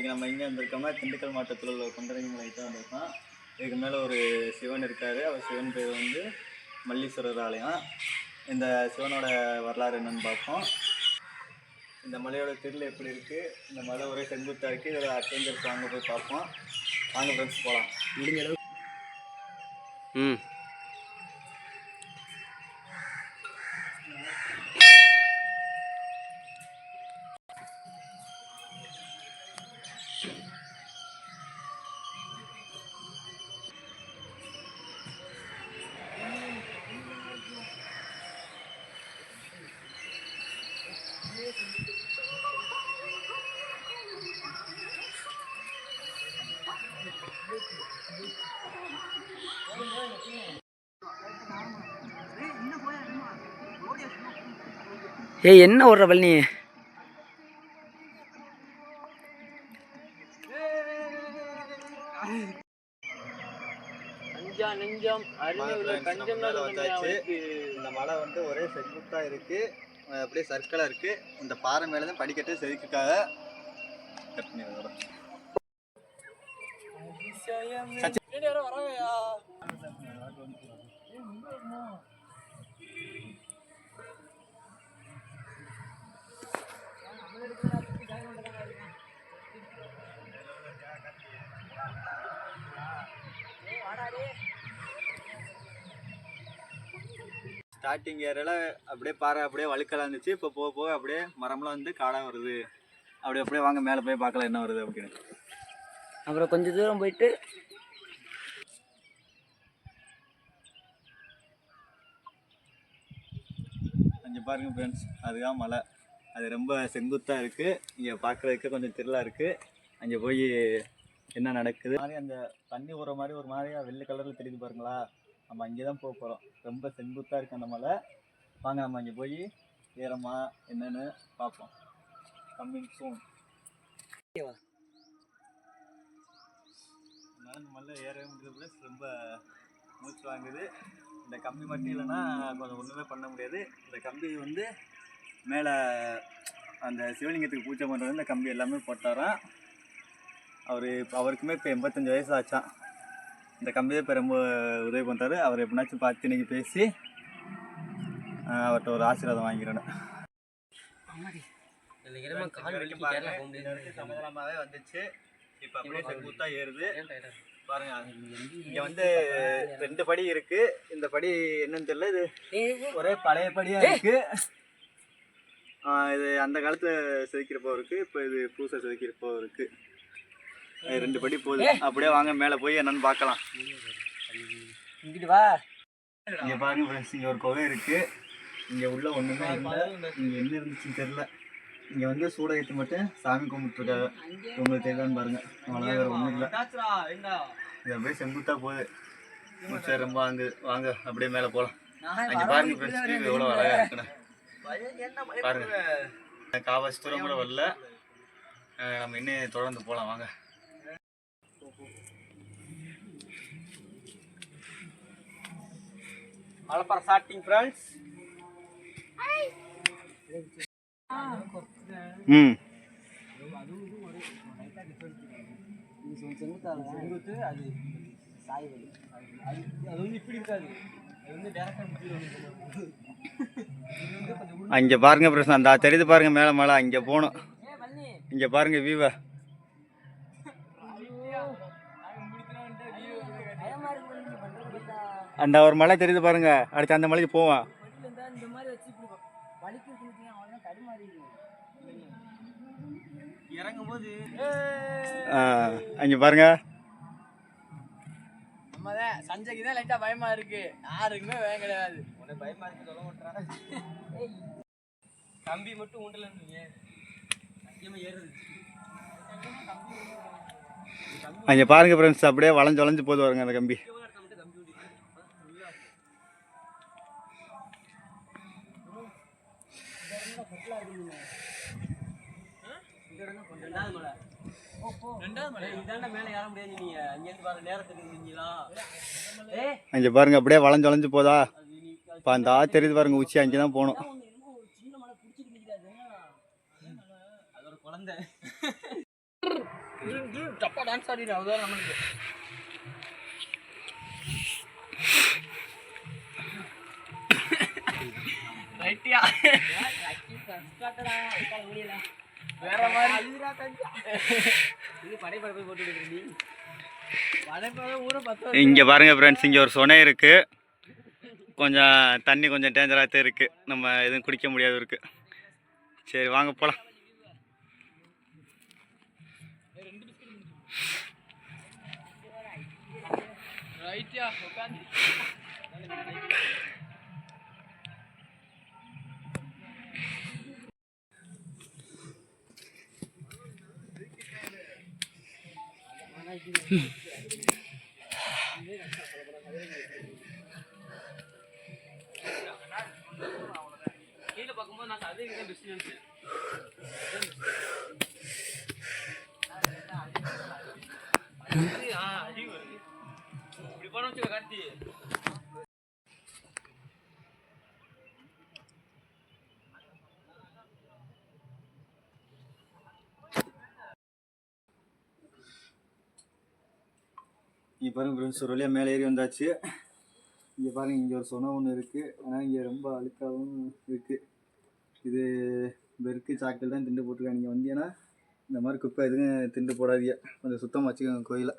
இன்றைக்கி நம்ம இங்கே வந்திருக்கோம்னா திண்டுக்கல் மாவட்டத்தில் உள்ள கொண்டரங்கி மலைக்கு தான் வந்திருக்கோம். இதுக்கு மேலே ஒரு சிவன் இருக்கார். அவர் சிவன் பேர் வந்து மல்லீஸ்வரர் ஆலயம். இந்த சிவனோட வரலாறு என்னென்னு பார்ப்போம். இந்த மலையோட திருள் எப்படி இருக்குது, இந்த மலை ஒரே செங்குத்தாக இருக்குது. இதில் அட்வென்ச்சர்ஸ் வாங்க போய் பார்ப்போம். வாங்க ஃப்ரெண்ட்ஸ் போகலாம். முடிஞ்ச அளவு ஏய் என்ன ஓடுற பழனி? இந்த மலை வந்து ஒரே செங்குத்தா இருக்கு, அப்படியே சர்க்கிளா இருக்கு. இந்த பாறை மேலதான் படிக்கட்டு செதுக்கிருக்காங்க. ஸ்டார்டிங் ஏரியாவில் அப்படியே பாறை அப்படியே வழுக்கலாக இருந்துச்சு. இப்போ போக போக அப்படியே மரம்லாம் வந்து காடாக வருது. அப்படியே வாங்க மேலே போய் பார்க்கலாம் என்ன வருது அப்படின்னு. அப்புறம் கொஞ்சம் தூரம் போயிட்டு அங்கே பாருங்கள் ஃப்ரெண்ட்ஸ், அதுதான் மலை. அது ரொம்ப செங்குத்தாக இருக்குது. இங்கே பார்க்குறதுக்கு கொஞ்சம் திருளாக இருக்குது. அங்கே போய் என்ன நடக்குது மாதிரி அந்த தண்ணி ஊற மாதிரி ஒரு மாதிரியாக வெள்ளை கலரில் தெரியுது பாருங்களா. நம்ம அங்கே தான் போக போகிறோம். ரொம்ப செங்குத்தாக இருக்குது அந்த மலை. வாங்க நம்ம அங்கே போய் ஏறமா என்னென்னு பார்ப்போம். Coming soon. அதனால் இந்த மலை ஏறவே முடியல ப்ளஸ் ரொம்ப மூச்சு வாங்குது. இந்த கம்பி மட்டும் இல்லைன்னா கொஞ்சம் ஒன்றுமே பண்ண முடியாது. இந்த கம்பி வந்து மேலே அந்த சிவலிங்கத்துக்கு பூஜை பண்ணுறது இந்த கம்பி எல்லாமே போட்டாராம். அவருக்குமே இப்போ 85 வயசு ஆச்சான். இந்த கம்பியை இப்போ ரொம்ப உதவி பண்ணுறாரு. அவர் எப்படினாச்சும் பார்த்து இன்னைக்கு பேசி அவர்கிட்ட ஒரு ஆசீர்வாதம் வாங்கிடணும். சமதளமாகவே வந்துச்சு. இப்போ அப்படியே செங்குத்தா ஏறுது பாருங்க. இங்கே வந்து 2 படி இருக்கு. இந்த படி என்னன்னு தெரியல, இது ஒரே பழைய படியாக இருக்கு. இது அந்த காலத்தில் செதுக்கிறப்போ இருக்கு, இப்போ இது பூசை செதுக்கிறப்போ இருக்கு. 2 படி போகுது. அப்படியே வாங்க மேலே போய் என்னன்னு பார்க்கலாம். இங்கிட்டு வா. இங்கே பாருங்க ஃப்ரெண்ட்ஸ், இங்கே ஒரு குகை இருக்கு. இங்கே உள்ள ஒன்றுமே இல்லை. இங்கே என்ன இருந்துச்சுன்னு தெரில. இங்கே வந்து சூடகத்தை மட்டும் சாமி கும்பிட்டுருக்காங்க. உங்களுக்கு தெரியான்னு பாருங்க. அவ்வளோதான், வேறு ஒன்றும் இல்லை. இது அப்படியே செங்குத்தா போகுது. சரி ரொம்ப வாங்க அப்படியே மேலே போகலாம். அங்கே பாருங்க ஃப்ரெண்ட்ஸ், எவ்வளோ அழகாக இருக்குண்ணே பாருங்க. காவாசி தூரம் கூட வரல. நம்ம இன்னும் தொடர்ந்து போகலாம் வாங்க. மலைப்பாறை ஸ்டார்டிங் ஃப்ரெண்ட்ஸ். அங்கே பாருங்க பிரச்சனை, அந்த தெரியுது பாருங்க மேலே மலை. அங்கே போகணும். இங்கே பாருங்க வியூவை. அந்த ஒரு மலை தெரியுது பாருங்க. அடுத்து அந்த மலைக்கு போவான். அங்க பாருங்க. சஞ்சய்க்கு தான் லைட்டா பயமா இருக்கு. யாருக்குமே பயம் கிடையாது. உனக்கு பயமா இருக்கு சொல்ல மாட்டேன். கம்பி மட்டும் உண்டல ஏறுது. அங்க பாருங்க ஃப்ரெண்ட்ஸ், அப்படியே வளைஞ்சு வளைஞ்சு போது வருங்க அந்த கம்பி. அங்க பாருங்க அப்படியே வளைஞ்சு வளைஞ்சு போதா. இப்போ அந்த தெரியுது பாருங்க உச்சி, அங்கதான் போகணும். தப்பா டான்ஸ் ஆடிடு அதுதான் நம்மளுக்கு ரைட்டியா வேற மாதிரி படைப்படப்பை போட்டு இங்கே பாருங்க ஃப்ரெண்ட்ஸ், இங்கே ஒரு சுனை இருக்கு. கொஞ்சம் தண்ணி கொஞ்சம் டேஞ்சராக இருக்கு, நம்ம எதுவும் குடிக்க முடியாது இருக்கு. சரி வாங்க போகலாம். ரைட்டியா உட்காந்து கீழே பார்க்கும்போது நான் அதே டிஸ்டன்ஸ் இப்படி போன வச்சுக்க கார்த்தி. இங்கே பாருங்க ஃப்ரெண்ட்ஸ், ஒரு வழியாக மேலே ஏறி வந்தாச்சு. இங்கே பாருங்கள், இங்கே ஒரு சொனை ஒன்று இருக்குது. ஆனால் இங்கே ரொம்ப அழுக்காகவும் இருக்குது. இது பெருக்கு சாக்கில் தான் திண்டு போட்டிருக்காங்க. நீங்கள் வந்தீங்கன்னா இந்த மாதிரி குப்பை எதுவும் திண்டு போடாதீங்க, கொஞ்சம் சுத்தமாக வச்சுக்கோங்க கோயிலை.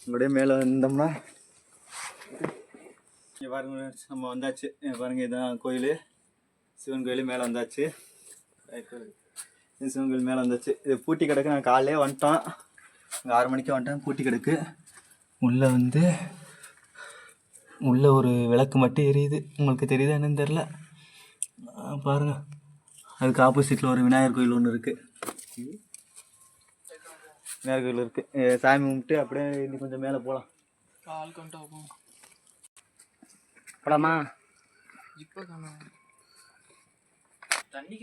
உங்களுடைய மேலே வந்தோம்னா இங்கே பாருங்க ஃப்ரெண்ட்ஸ், நம்ம வந்தாச்சு. பாருங்கள், இதுதான் கோயில், சிவன் கோயில் மேலே வந்தாச்சு. சிவன் கோயில் மேலே வந்தாச்சு. இது பூட்டி கிடக்கு. நான் காலையிலே வந்துட்டோம், இங்கே 6 மணிக்கு வந்துட்டேன். பூட்டி கிடக்கு. உள்ளே உள்ளே ஒரு விளக்கு மட்டும் எரியுது. உங்களுக்கு தெரியுதா என்னன்னு தெரில, பாருங்கள். அதுக்கு ஆப்போசிட்டில் ஒரு விநாயகர் கோயில் ஒன்று இருக்குது. விநாயகர் கோயில் இருக்குது. சாமி கும்பிட்டு அப்படியே இன்னும் கொஞ்சம் மேலே போகலாம். கால் கொண்டு போகும் போலாமா? இப்போ தண்ணி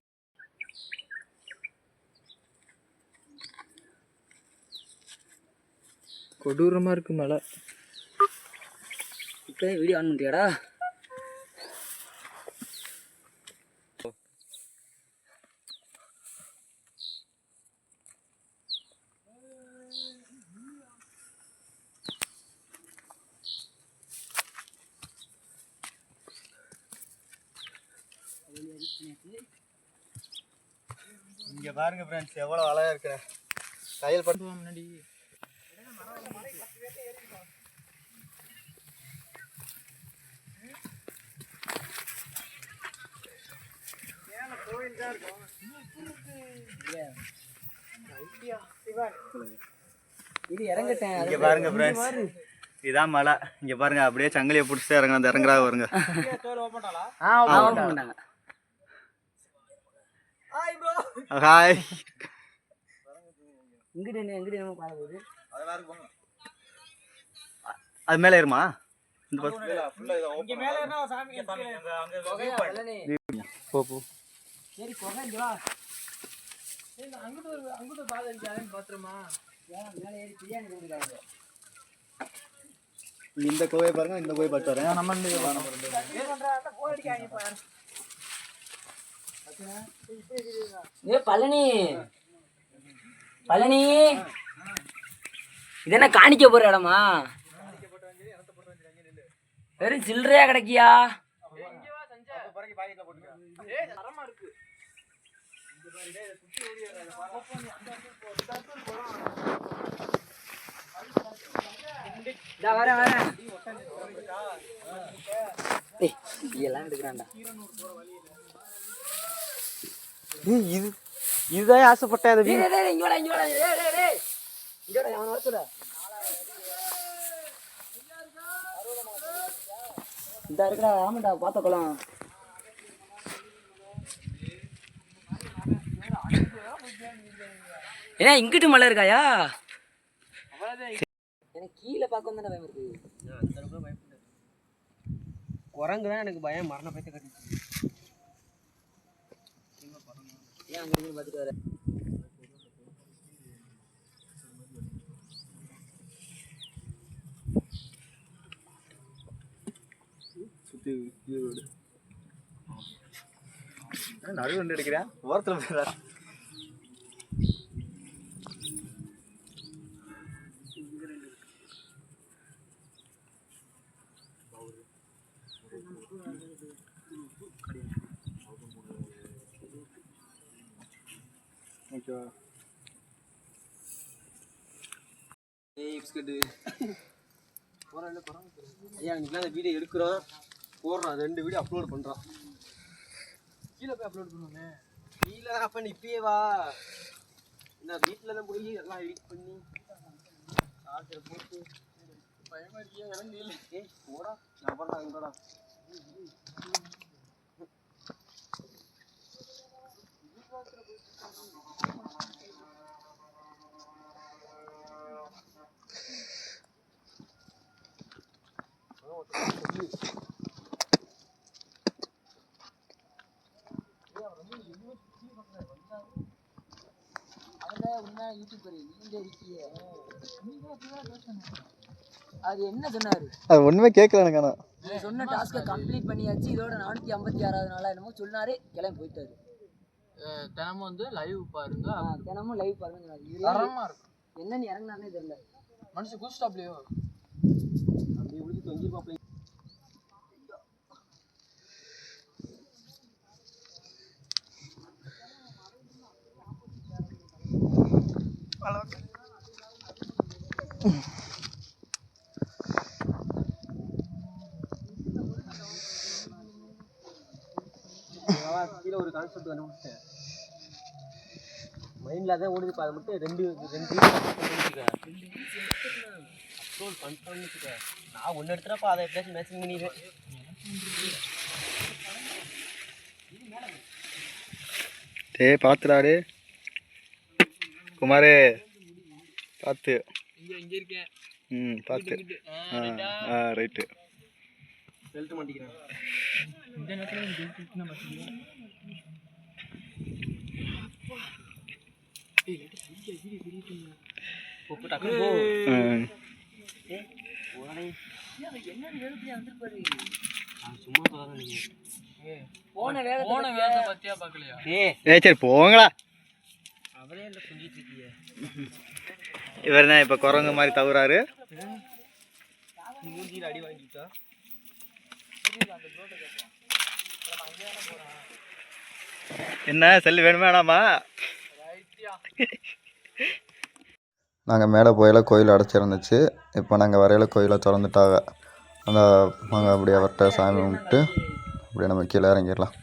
கொடூரமாக இருக்கு மழை. இப்போ வீடியோ ஆன் பண்ணிட்டியாடா? இங்கே பாருங்கள் ஃப்ரெண்ட்ஸ், எவ்வளோ அழகாக இருக்கிற கையில் படுத்துவோம் முன்னாடி. இது இறங்கட்டேன். இங்கே பாருங்க ஃப்ரெண்ட்ஸ், இதான் மலை. இங்கே பாருங்க, அப்படியே சங்கிலியை பிடிச்சிட்டு இறங்க, அந்த இறங்குறாங்க பாருங்க. ஹாய். அது மேலே ஏறுமா? இந்த போ போ. இந்த கோவை பாருங்க, இந்த கோவை பார்த்து வரேன். நம்ம பழனி பழனி இது என்ன காணிக்க போற இடமா? வெறும் சில்லறையா கிடைக்கியா? வரேன் வரேன். எல்லாம் எடுக்கிறான்டா. இதுதான் ஆசைப்பட்டேன். இந்த இருக்கிற ஆமாண்டா பார்த்த குளம். ஏன்னா இங்கிட்டு மழை இருக்காயா? எனக்கு கீழே பார்க்க வந்து பயம் இருக்கு. குரங்கு தான் எனக்கு பயம். மரண பயத்தை கட்டி ஏன் அங்கே பார்த்துட்டு வர? சுற்றி நடுவு எடுக்கிறேன், ஓரத்தில் போயிடா. எக்ஸ்கட்டு ஐயா இன்னைக்கு அந்த வீடியோ எடுக்கிறோம் போடுறோம் 2 வீடியோ அப்லோட் பண்ணுறோம் கீழே போய் அப்லோட் பண்ணுவோமே கீழே அப்போ நீ இப்பயே வா நான் வீட்டில் தான் போய் எல்லாம் எடிட் பண்ணி சார்ஜரை போட்டு பயமாக இருக்கியா இறங்க இல்லை போடா நான் பண்ணலாம் எங்கடா அது என்ன சொன்னாரு அது ஒன்றுமே கேட்கல எனக்கு ஆனால் சொன்ன டாஸ்க்கை கம்ப்ளீட் பண்ணியாச்சு இதோட 456வது நாளா என்னமோ சொன்னாரு கிளம்பி போயிட்டாரு தினமும் வந்து லைவ் பாருங்க தினமும் லைவ் பாருங்க தரமா இருக்கும் என்னன்னு இறங்கினாருன்னே தெரியல மனுஷன் கூஸ்டாப்லையோ அப்படியே விழுந்து தொங்கிருப்பாப்ல கீழே ஒரு கான்செப்ட் கண்டுபிடிச்சேன் மைண்டில் அதான் ஓடுது அதை மட்டும் ரெண்டு அப்லோட் பண்ணிட்டோன்னு வச்சுக்க நான் ஒன்று எடுத்துகிறப்ப அதை எப்படியாச்சும் மேட்சிங் பண்ணிடுவேன் பார்த்துடாரு குமாரே பார்த்து இங்கே இருக்கேன் பார்த்து ரைட்டு பெல்ட் மாட்டிக்கிறேன் இந்த நேரத்தில் சரி போங்களா இவர் தான் இப்போ குரங்கு மாதிரி தவறாரு அடி வாங்கிட்டா என்ன செல்லு வேணுமா வேணாமா நாங்கள் மேலே போயில கோயில் அடைச்சிருந்துச்சு இப்போ நாங்கள் வரையில் கோயிலை திறந்துட்டாங்க அந்த நாங்கள் அப்படியே அவர்கிட்ட சாமி கும்பிட்டு அப்படியே நம்ம கீழே இறங்கிடலாம்